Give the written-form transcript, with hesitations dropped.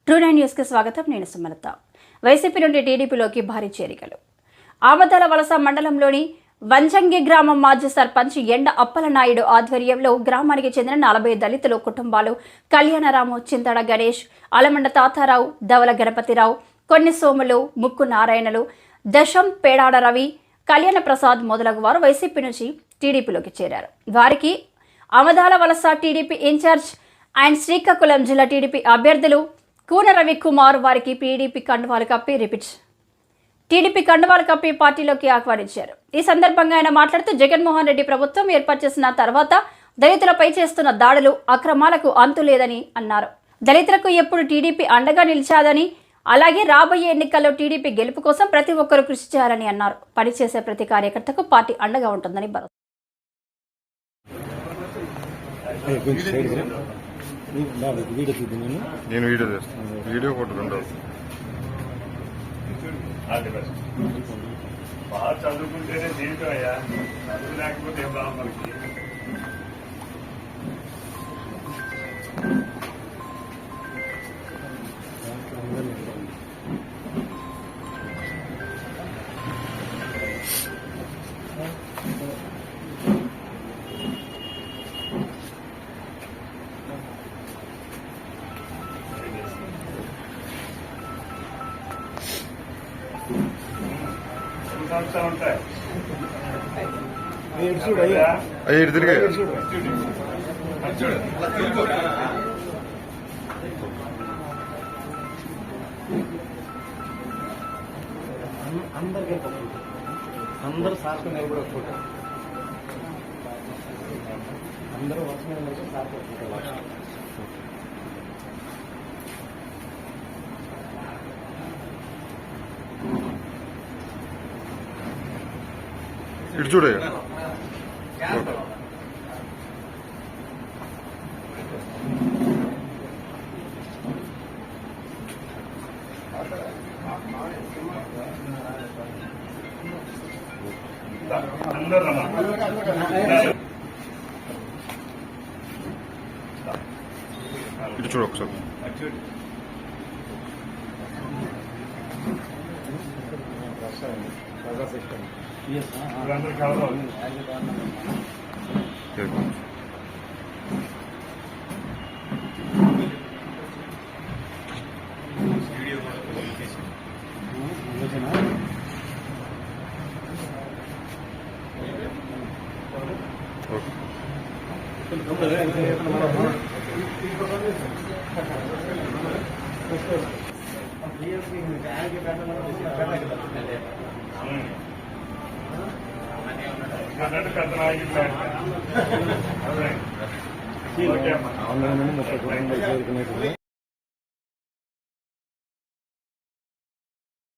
ట్రూ9 news కి స్వాగతం. నేను సుమలత. వైసీపీ నుండి టీడీపీలోకి భారీ చేరికలు. ఆమదాల వలస మండలంలోని వంజంగి గ్రామం మాజీ సర్పంచ్ ఎండ అప్పలనాయుడు ఆధ్వర్యంలో గ్రామానికి చెందిన 40 దళితుల కుటుంబాలు కళ్యాణరాము, చింతడ గణేష్, అలమండ తాతారావు, ధవల గణపతిరావు, కొన్ని సోములు, ముక్కు నారాయణలు, దశం పేడాడ రవి, కళ్యాణ ప్రసాద్ మొదలగు వారు వైసీపీ నుంచి టీడీపీలోకి చేరారు. వారికి ఆమదాల వలస టీడీపీ ఇన్ఛార్జ్ అండ్ శ్రీకాకుళం జిల్లా టీడీపీ అభ్యర్థులు కూన రవికుమార్ వారికి టీడీపీ కండువాలు కప్పి పార్టీలోకి ఆహ్వానించారు. ఈ సందర్భంగా ఆయన మాట్లాడుతూ జగన్మోహన్ రెడ్డి ప్రభుత్వం ఏర్పాటు చేసిన తర్వాత దళితులపై చేస్తున్న దాడులు, అక్రమాలకు అంతు లేదని అన్నారు. దళితులకు ఎప్పుడు టీడీపీ అండగా నిలిచాదని, అలాగే రాబోయే ఎన్నికల్లో టీడీపీ గెలుపు కోసం ప్రతి ఒక్కరూ కృషి చేయాలని అన్నారు. పనిచేసే ప్రతి కార్యకర్తకు పార్టీ అండగా ఉంటుందని భరోసా. నేను వీడియో చేస్తాను. వీడియో కొట్టుకుంటా బాగా చదువుకుంటేనే జీవితం అయ్యా, చదువు లేకపోతే ఏం రావు మనకి. ఉంటాయి అయ్యి తిరిగి అందరూ సార్కు నిలబడి ఫోటో, అందరూ వచ్చిన సార్కు ఫోటో. ఇటు చూడయ్యా. అందరూ ఇటు చూడు ఒకసారి. అందరూ కావాలి. పెద్ద నాయకులు